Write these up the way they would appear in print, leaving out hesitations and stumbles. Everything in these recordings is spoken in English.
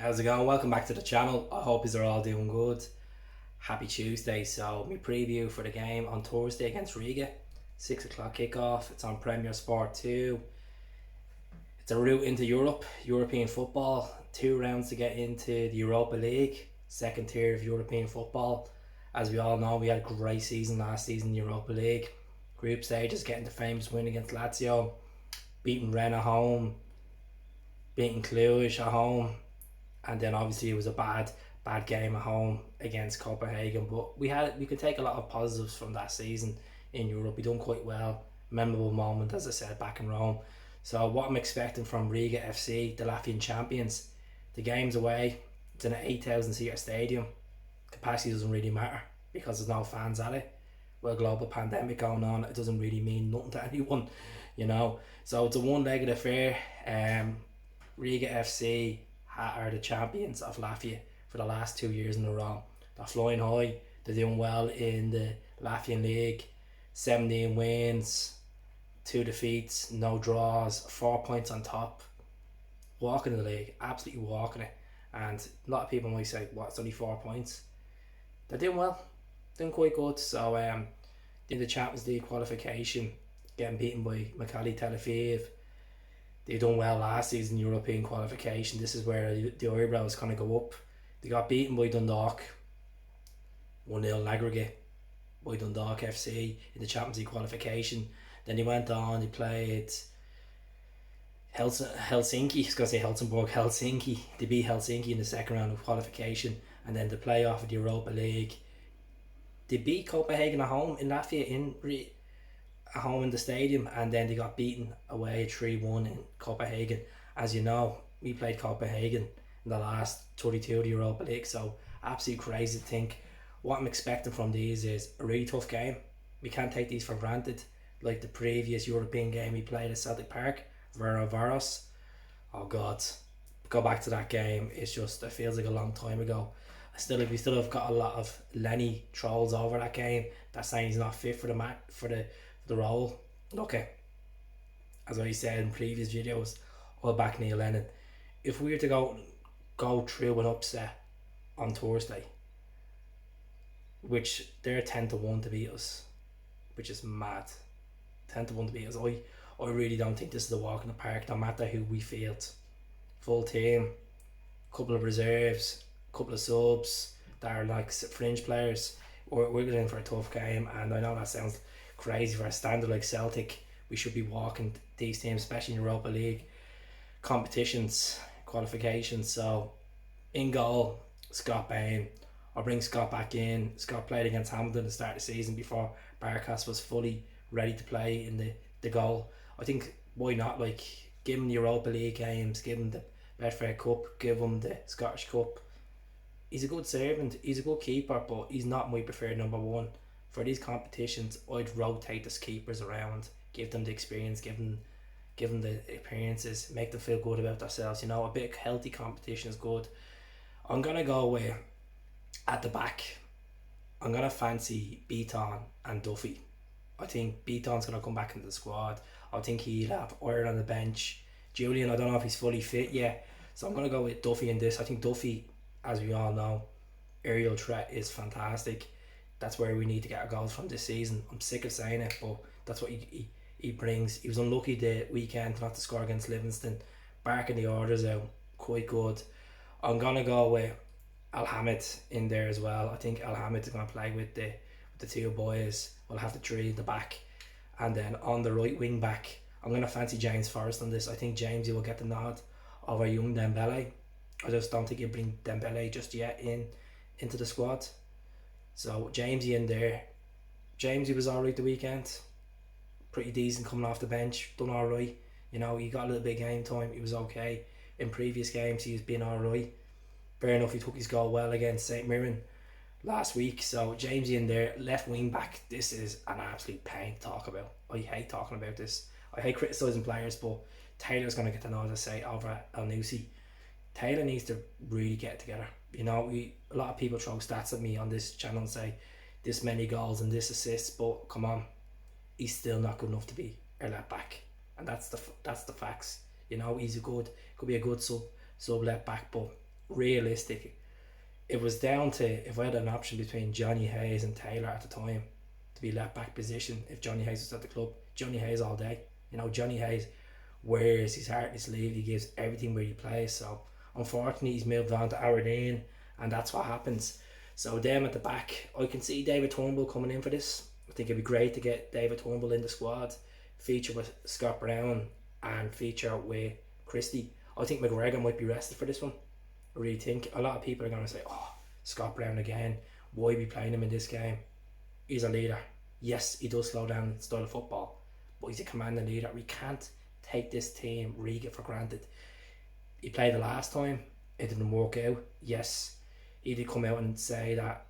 How's it going? Welcome back to the channel. I hope you're all doing good. Happy Tuesday. So my preview for the game on Thursday against Riga, 6 o'clock kickoff. It's on Premier Sport 2. It's a route into Europe, European football. 2 rounds to get into the Europa League, second tier of European football. As we all know, we had a great season last season in the Europa League. Group stages, getting the famous win against Lazio, beating Rennes at home, beating Cluj at home, and then obviously it was a bad game at home against Copenhagen. But we could take a lot of positives from that season in Europe. We done quite well. Memorable moment, as I said, back in Rome. So what I'm expecting from Riga FC, the Latvian champions, the game's away. It's in an 8,000 seater stadium. Capacity doesn't really matter because there's no fans at it. With a global pandemic going on, it doesn't really mean nothing to anyone, you know. So it's a one-legged affair. Riga FC are the champions of Latvia for the last 2 years in a row. They're flying high. They're doing well in the Latvian league. 17 wins, 2 defeats, no draws, 4 points on top. Walking the league, absolutely walking it. And a lot of people might say, "What? It's only 4 points." They're doing well, doing quite good. So in the Champions League qualification, getting beaten by Mcclean Tel Aviv. They done well last season, European qualification. This is where the eyebrows kind of go up. They got beaten by Dundalk, 1-0 in aggregate, by Dundalk FC in the Champions League qualification. Then they went on, they played Helsinki, I was going to say Helsinki. They beat Helsinki in the second round of qualification. And then the playoff of the Europa League, they beat Copenhagen at home in Latvia, at home in the stadium, and then they got beaten away 3-1 in Copenhagen. As you know, we played Copenhagen in the last 32 of the Europa League, so absolutely crazy to think. What I'm expecting from these is a really tough game. We can't take these for granted, like the previous European game we played at Celtic Park, Varos. Oh God, go back to that game. It's just, it feels like a long time ago. We still have got a lot of Lenny trolls over that game. That's saying he's not fit for the role. Okay, as I said in previous videos, I'll back Neil Lennon. If we were to go through an upset on Thursday, which they're 10-1 to beat us, which is mad, 10-1 to beat us, I really don't think this is a walk in the park, no matter who we field. Full team, couple of reserves, couple of subs that are like fringe players. We're going in for a tough game, and I know that sounds crazy for a standard like Celtic. We should be walking these teams, especially in Europa League competitions, qualifications. So in goal, Scott Bain. I'll bring Scott back in. Scott played against Hamilton at the start of the season before Barkas was fully ready to play in the goal. I think, why not, like, give him the Europa League games, give him the Betfred Cup, give him the Scottish Cup. He's a good servant, he's a good keeper, but he's not my preferred number one. For these competitions, I'd rotate the keepers around, give them the experience, give them the appearances, make them feel good about themselves. You know, a bit of healthy competition is good. I'm gonna go with, at the back, I'm gonna fancy Beaton and Duffy. I think Beaton's gonna come back into the squad. I think he'll have Ajer on the bench. Julian, I don't know if he's fully fit yet, so I'm gonna go with Duffy in this. I think Duffy, as we all know, aerial threat is fantastic. That's where we need to get our goals from this season. I'm sick of saying it, but that's what he brings. He was unlucky the weekend not to score against Livingston. Barking the orders out, quite good. I'm gonna go with Alhamid in there as well. I think Alhamid is gonna play with the 2 boys. We'll have the 3 in the back, and then on the right wing back, I'm gonna fancy James Forrest on this. I think Jamesy will get the nod over young Dembele. I just don't think he'll bring Dembele just yet into the squad. So Jamesy in there. Jamesy was alright the weekend. Pretty decent coming off the bench. Done alright. You know, he got a little bit of game time. He was okay. In previous games he was being alright. Fair enough, he took his goal well against St Mirren last week. So Jamesy in there. Left wing back. This is an absolute pain to talk about. I hate talking about this. I hate criticising players, but Taylor's going to get the nod to say over El Nusi. Taylor needs to really get it together. You know, a lot of people throw stats at me on this channel and say this many goals and this assists, but come on, he's still not good enough to be a left back, and that's the facts. You know, could be a good sub left back, but realistic. It was down to if I had an option between Johnny Hayes and Taylor at the time to be left back position. If Johnny Hayes was at the club, Johnny Hayes all day. You know, Johnny Hayes wears his heart in his sleeve. He gives everything where he plays. So unfortunately, he's moved on to Aberdeen, and that's what happens. So them at the back, I can see David Turnbull coming in for this. I think it'd be great to get David Turnbull in the squad, feature with Scott Brown and feature with Christie. I think McGregor might be rested for this one. I really think a lot of people are going to say, oh, Scott Brown again, why be playing him in this game? He's a leader. Yes, he does slow down the style of football, but he's a commanding leader. We can't take this team, Riga, for granted. He played the last time, it didn't work out. Yes, he did come out and say that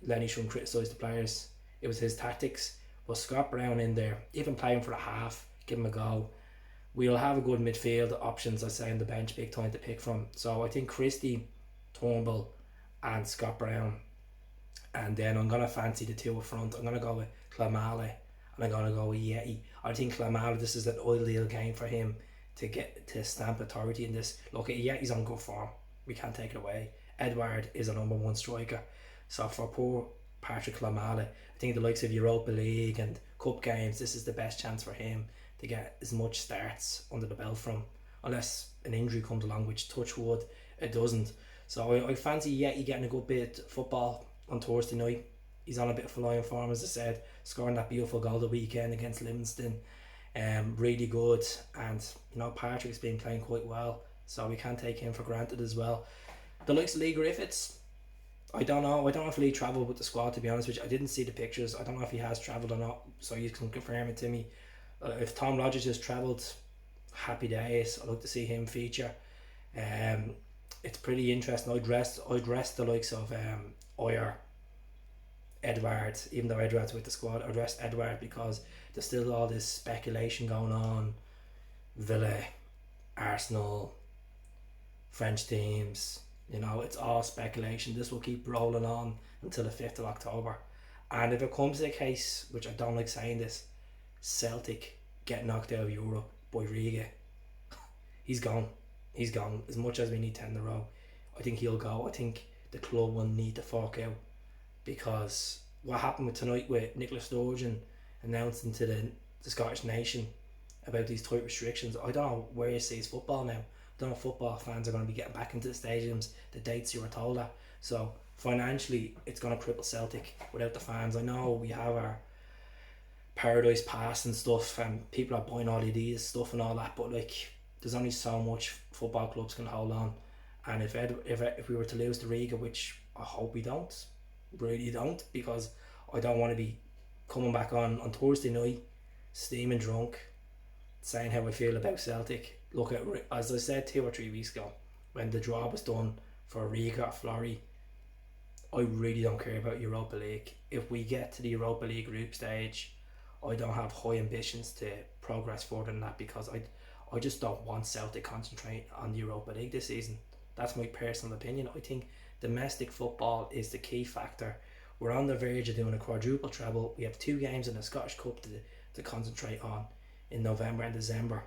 Lenny shouldn't criticise the players. It was his tactics. But Scott Brown in there, even playing for a half, give him a go. We'll have a good midfield options, I say, on the bench, big time to pick from. So I think Christie, Turnbull and Scott Brown. And then I'm going to fancy the two up front. I'm going to go with Klamala and I'm going to go with Yeti. I think Klamala, this is an ideal game for him to get to stamp authority in this. Look, Yeti's on good form. We can't take it away. Edward is a number one striker. So for poor Patrick Klamala, I think the likes of Europa League and Cup games, this is the best chance for him to get as much starts under the belt from, unless an injury comes along, which touch wood, it doesn't. So I fancy Yeti getting a good bit of football on Thursday night. He's on a bit of flying form, as I said, scoring that beautiful goal the weekend against Livingston. Really good, and you know, Patrick's been playing quite well, so we can't take him for granted as well. The likes of Lee Griffiths, I don't know if Lee travelled with the squad, to be honest with you. I didn't see the pictures. I don't know if he has travelled or not, so you can confirm it to me. If Tom Rogers has travelled, happy days. I'd like to see him feature. It's pretty interesting. I'd rest the likes of Ajer, Edward, even though Edward's with the squad. I'd rest Edward because there's still all this speculation going on. Villa, Arsenal, French teams, you know, it's all speculation. This will keep rolling on until the 5th of October. And if it comes to a case, which I don't like saying this, Celtic get knocked out of Europe by Riga, he's gone. He's gone. As much as we need 10 in a row, I think he'll go. I think the club will need to fork out, because what happened with tonight with Nicola Sturgeon announcing to the Scottish nation about these tight restrictions, I don't know where he sees football now. I don't know if football fans are going to be getting back into the stadiums the dates you were told at. So financially it's going to cripple Celtic without the fans. I know we have our Paradise Pass and stuff, and people are buying all of these stuff and all that, but like, there's only so much football clubs can hold on. And if we were to lose to Riga, which I hope we don't, really don't, because I don't want to be coming back on Thursday night steaming drunk saying how I feel about Celtic. Look, at, as I said 2 or 3 weeks ago, when the draw was done for Riga Flori, I really don't care about Europa League. If we get to the Europa League group stage, I don't have high ambitions to progress further than that, because I just don't want Celtic concentrate on the Europa League this season. That's my personal opinion. I think domestic football is the key factor. We're on the verge of doing a quadruple treble. We have 2 games in the Scottish Cup to concentrate on in November and December,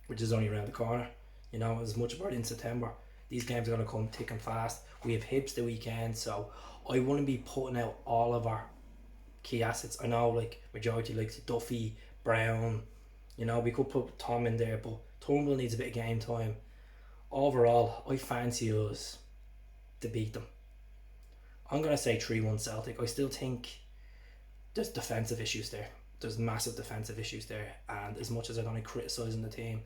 which is only around the corner. You know, as much about in September. These games are going to come thick and fast. We have Hibs the weekend, so I wouldn't be putting out all of our key assets. I know, like, majority likes Duffy, Brown. You know, we could put Tom in there, but Turnbull needs a bit of game time. Overall, I fancy us to beat them. I'm going to say 3-1 Celtic. I still think there's defensive issues there. There's massive defensive issues there. And as much as I don't like criticising the team,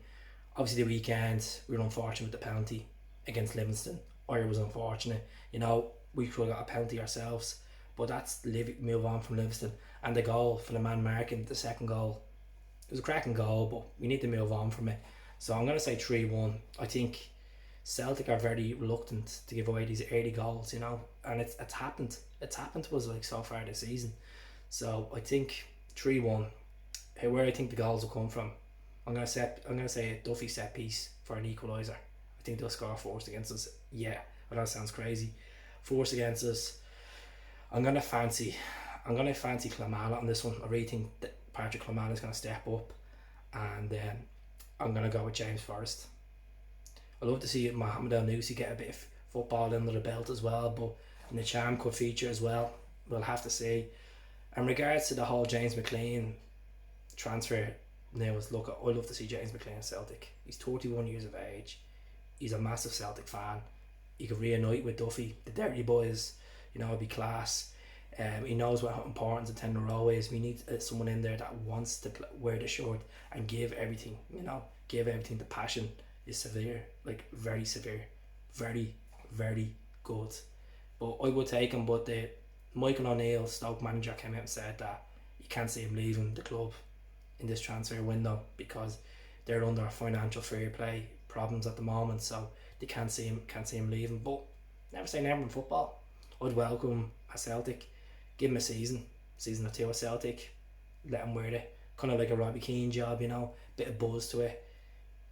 obviously the weekend we were unfortunate with the penalty against Livingston. Ajer was unfortunate. You know, we could have got a penalty ourselves, but that's move on from Livingston. And the goal for the man marking, the second goal, it was a cracking goal, but we need to move on from it. So I'm going to say 3-1. I think Celtic are very reluctant to give away these early goals, you know, and it's happened. It's happened to us like so far this season. So I think 3-1. Where I think the goals will come from, I'm gonna say a Duffy set piece for an equaliser. I think they'll score force against us. Yeah, I know it sounds crazy. Force against us. I'm gonna fancy Klamala on this one. I really think that Patrick Klamala is gonna step up, and then I'm gonna go with James Forrest. I love to see Mohamed El Nussi get a bit of football under the belt as well, but in the Charm Cup feature as well, we'll have to see. In regards to the whole James Mcclean transfer, now look, I love to see James Mcclean at Celtic. He's 31 years of age. He's a massive Celtic fan. He could reunite with Duffy, the Dirty Boys. You know, it'd be class. He knows what importance a 10-year-old is. We need someone in there that wants to wear the shirt and give everything. You know, give everything. The passion is severe, like very severe, very, very good. But I would take him. But the Michael O'Neill, Stoke manager, came out and said that you can't see him leaving the club in this transfer window because they're under financial fair play problems at the moment. So they can't see him leaving. But never say never in football. I'd welcome him at Celtic. Give him a season or two at Celtic. Let him wear it. Kind of like a Robbie Keane job, you know. Bit of buzz to it.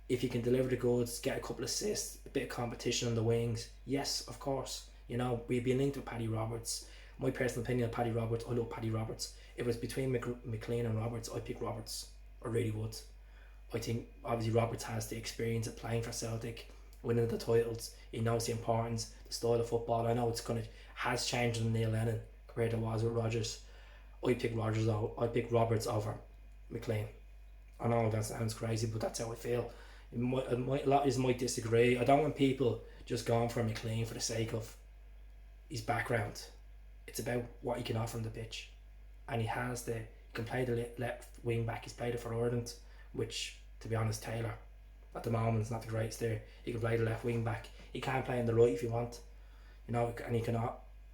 If you can deliver the goods, get a couple of assists, a bit of competition on the wings. Yes, of course. You know, we'd be linked with Paddy Roberts. My personal opinion of Paddy Roberts, I love Paddy Roberts. If it was between Mcclean and Roberts, I'd pick Roberts. I really would. I think obviously Roberts has the experience of playing for Celtic, winning the titles. He knows the importance, the style of football. I know has changed in Neil Lennon compared to what it was with Rodgers. I pick Roberts over Mcclean. I know that sounds crazy, but that's how I feel. A lot of might disagree. I don't want people just going for Mcclean for the sake of his background. It's about what he can offer on the pitch, and he can play the left wing back. He's played it for Ireland, which, to be honest, Taylor at the moment is not the greatest there. He can play the left wing back. He can play on the right if you want, you know, and he can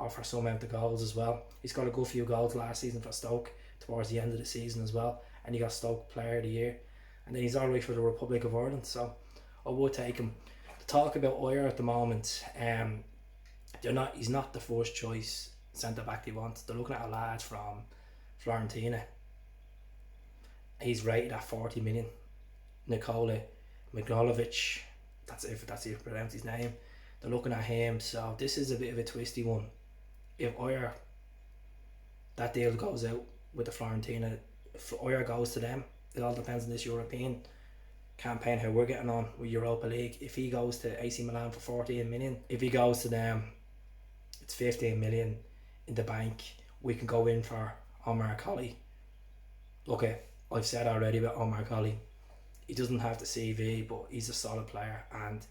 offer some amount of goals as well. He's got a good few goals last season for Stoke towards the end of the season as well, and he got Stoke Player of the Year, and then he's all right for the Republic of Ireland. So I would take him. To talk about Ajer at the moment, he's not the first choice centre back they want. They're looking at a lad from Fiorentina. He's rated at 40 million. Nikola Miglolovic, that's if you pronounce his name. They're looking at him. So this is a bit of a twisty one. If Ajer, that deal goes out with the Fiorentina, if Ajer goes to them, it all depends on this European campaign, how we're getting on with Europa League. If he goes to AC Milan for 14 million, if he goes to them, it's 15 million in the bank. We can go in for Omar Colley. Okay, I've said already about Omar Colley. He doesn't have the CV, but he's a solid player. And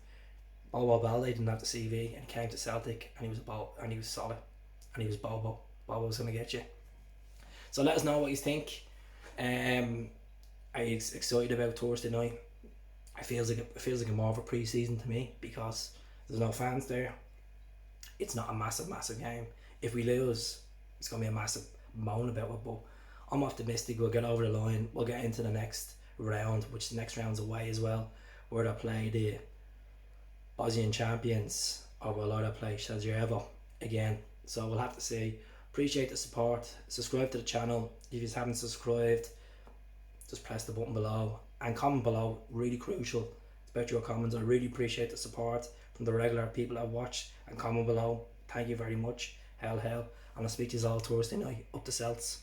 Bobo Balde didn't have the CV, and he came to Celtic, and he was solid, and he was Bobo. Bobo's gonna get you. So let us know what you think. I'm excited about Thursday night. It feels like a more of a pre-season to me because there's no fans there. It's not a massive game. If we lose, it's gonna be a massive moan about it. But I'm optimistic we'll get over the line. We'll get into the next round, which the next round's away as well, where they'll play the Bosnian champions, or we'll either play Sarajevo again. So we'll have to see. Appreciate the support. Subscribe to the channel if you haven't subscribed. Just press the button below and comment below. Really crucial. It's about your comments. I really appreciate the support from the regular people that watch and comment below. Thank you very much. Hell. And I'll speak to you all Thursday night. Up the Celts.